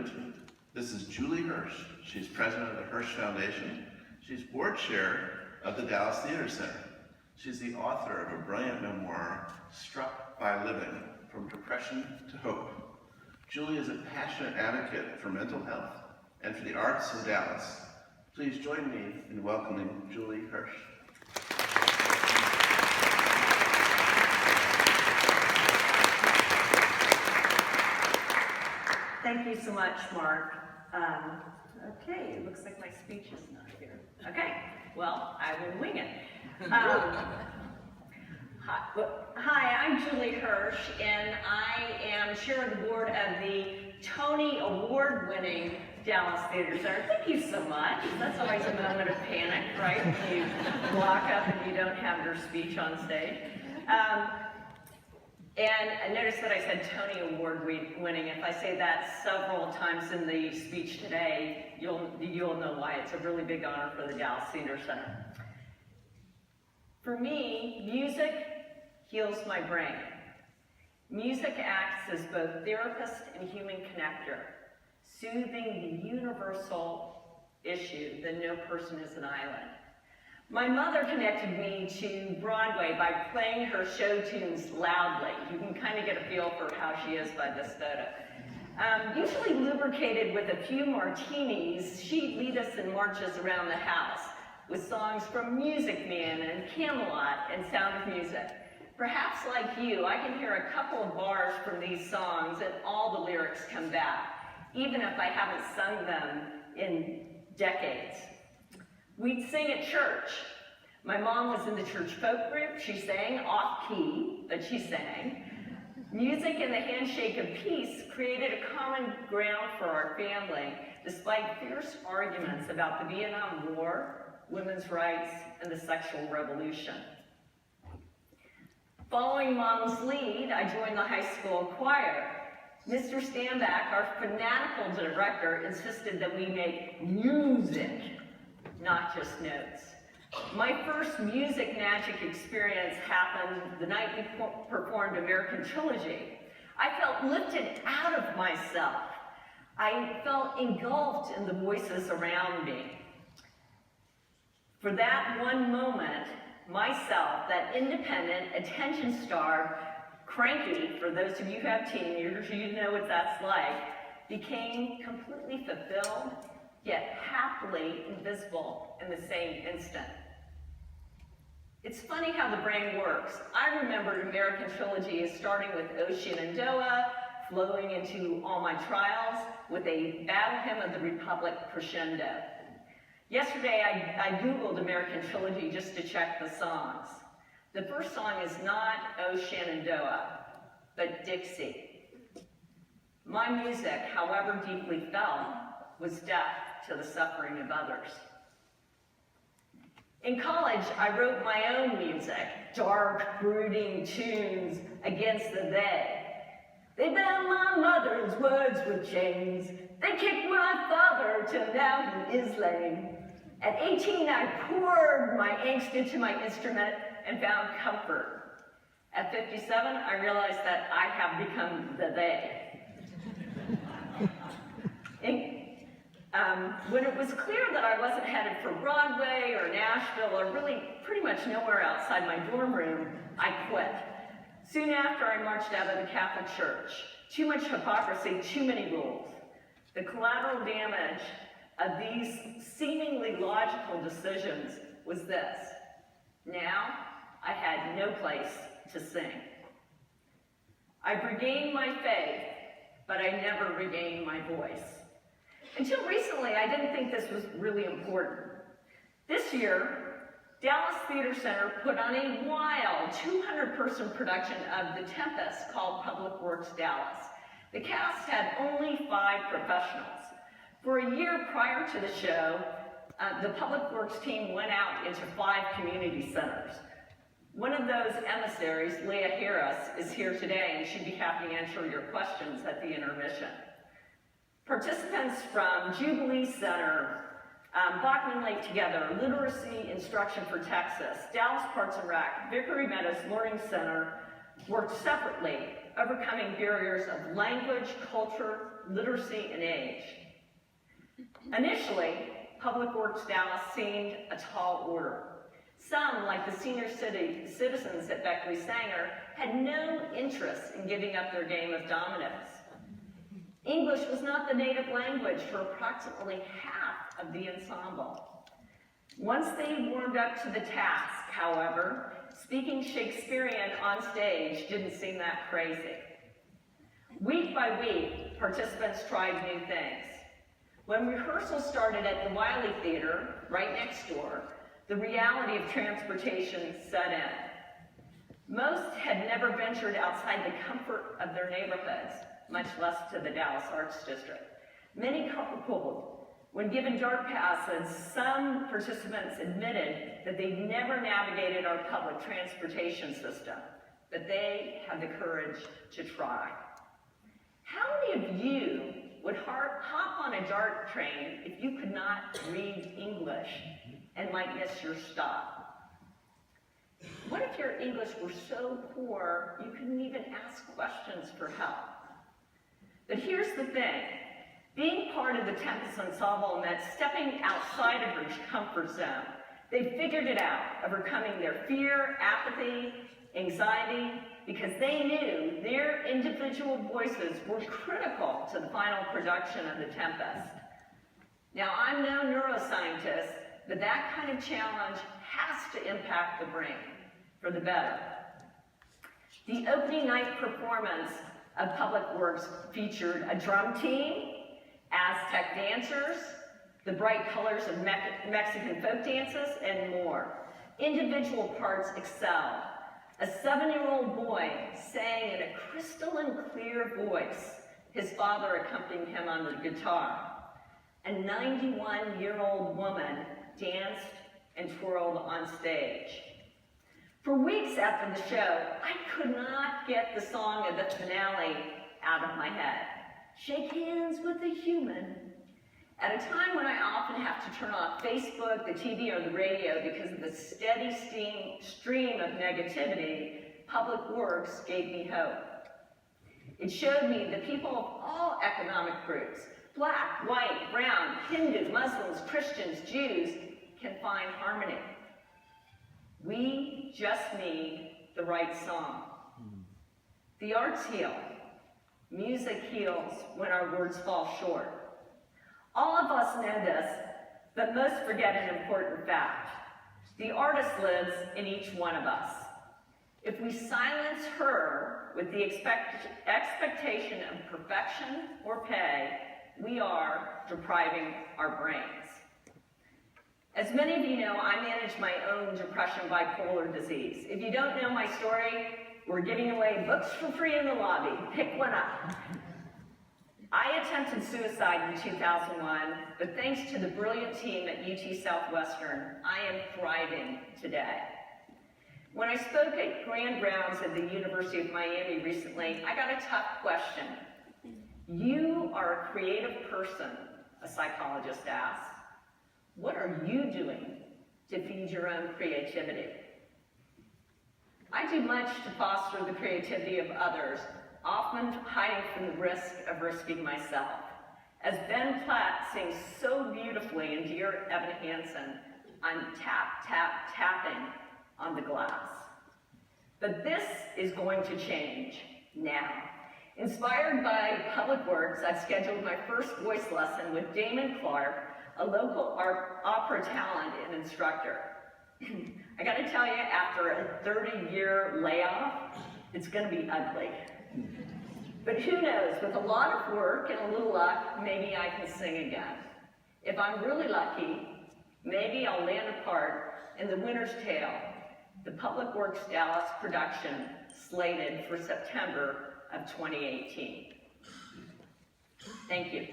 interlude. This is Julie Hersh. She's president of the Hersh Foundation. She's board chair of the Dallas Theater Center. She's the author of a brilliant memoir, Struck by Living, From Depression to Hope. Julie is a passionate advocate for mental health and for the arts in Dallas. Please join me in welcoming Julie Hersh. Thank you so much, Mark. Okay, it looks like my speech is not here. Okay, well, I will wing it. Hi, I'm Julie Hersh, and I am chair of the board of the Tony Award-winning Dallas Theater Center. Thank you so much. That's always a moment of panic, right? When you block up and you don't have your speech on stage. And I noticed that I said Tony Award winning. If I say that several times in the speech today, you'll know why. It's a really big honor for the Dallas Theater Center. For me, music heals my brain. Music acts as both therapist and human connector, soothing the universal issue that no person is an island. My mother connected me to Broadway by playing her show tunes loudly. You can kind of get a feel for how she is by this photo. Usually lubricated with a few martinis, she'd lead us in marches around the house with songs from Music Man and Camelot and Sound of Music. Perhaps like you, I can hear a couple of bars from these songs and all the lyrics come back, even if I haven't sung them in decades. We'd sing at church. My mom was in the church folk group. She sang off-key, but she sang. Music and the handshake of peace created a common ground for our family, despite fierce arguments about the Vietnam War, women's rights, and the sexual revolution. Following Mom's lead, I joined the high school choir. Mr. Standback, our fanatical director, insisted that we make music, not just notes. My first music magic experience happened the night we performed American Trilogy. I felt lifted out of myself. I felt engulfed in the voices around me. For that one moment, myself, that independent, attention-starved, cranky, for those of you who have teenagers, you know what that's like, became completely fulfilled, yet happily invisible in the same instant. It's funny how the brain works. I remembered American Trilogy as starting with O Shenandoah, flowing into All My Trials, with a Battle Hymn of the Republic crescendo. Yesterday, I Googled American Trilogy just to check the songs. The first song is not O Shenandoah, but Dixie. My music, however deeply felt, was deaf to the suffering of others. In college, I wrote my own music, dark, brooding tunes against the they. They bound my mother's words with chains. They kicked my father till now he is lame. At 18, I poured my angst into my instrument and found comfort. At 57, I realized that I have become the they. When it was clear that I wasn't headed for Broadway or Nashville or really pretty much nowhere outside my dorm room, I quit. Soon after, I marched out of the Catholic Church. Too much hypocrisy, too many rules. The collateral damage of these seemingly logical decisions was this. Now, I had no place to sing. I regained my faith, but I never regained my voice. Until recently, I didn't think this was really important. This year, Dallas Theater Center put on a wild 200-person production of The Tempest called Public Works Dallas. The cast had only 5 professionals. For a year prior to the show, the Public Works team went out into 5 community centers. One of those emissaries, Leah Harris, is here today, and she'd be happy to answer your questions at the intermission. Participants from Jubilee Center, Bachman Lake Together, Literacy Instruction for Texas, Dallas Parks and Rec, Vickery Meadows Learning Center worked separately, overcoming barriers of language, culture, literacy and age. Initially, Public Works Dallas seemed a tall order. Some, like the senior citizens at Beckley Sanger, had no interest in giving up their game of dominoes. English was not the native language for approximately half of the ensemble. Once they warmed up to the task, however, speaking Shakespearean on stage didn't seem that crazy. Week by week, participants tried new things. When rehearsal started at the Wiley Theater, right next door, the reality of transportation set in. Most had never ventured outside the comfort of their neighborhoods, much less to the Dallas Arts District. Many carpooled. When given dark passes, some participants admitted that they never navigated our public transportation system, but they had the courage to try. How many of you would hop on a DART train if you could not read English and might miss your stop? What if your English were so poor you couldn't even ask questions for help? But here's the thing. Being part of the Tempest Ensemble meant stepping outside of your comfort zone. They figured it out, overcoming their fear, apathy, anxiety, because they knew their individual voices were critical to the final production of The Tempest. Now, I'm no neuroscientist, but that kind of challenge has to impact the brain for the better. The opening night performance of Public Works featured a drum team, Aztec dancers, the bright colors of Mexican folk dances, and more. Individual parts excelled. A 7-year-old boy sang in a crystalline clear voice, his father accompanying him on the guitar. A 91-year-old woman danced and twirled on stage. For weeks after the show, I could not get the song of the finale out of my head. Shake hands with a human. At a time when I often have to turn off Facebook, the TV, or the radio because of the steady stream of negativity, Public Works gave me hope. It showed me that people of all economic groups, black, white, brown, Hindu, Muslims, Christians, Jews, can find harmony. We just need the right song. The arts heal. Music heals when our words fall short. All of us know this, but most forget an important fact. The artist lives in each one of us. If we silence her with the expectation of perfection or pay, we are depriving our brains. As many of you know, I manage my own depression bipolar disease. If you don't know my story, we're giving away books for free in the lobby. Pick one up. I attempted suicide in 2001, but thanks to the brilliant team at UT Southwestern, I am thriving today. When I spoke at Grand Rounds at the University of Miami recently, I got a tough question. You are a creative person, a psychologist asked. What are you doing to feed your own creativity? I do much to foster the creativity of others, often hiding from the risk of risking myself. As Ben Platt sings so beautifully in Dear Evan Hansen, I'm tapping on the glass. But this is going to change now. Inspired by Public Works, I've scheduled my first voice lesson with Damon Clark, a local opera talent and instructor. I gotta tell you, after a 30-year layoff, it's gonna be ugly. But who knows, with a lot of work and a little luck, maybe I can sing again. If I'm really lucky, maybe I'll land a part in The Winter's Tale, the Public Works Dallas production slated for September of 2018. Thank you.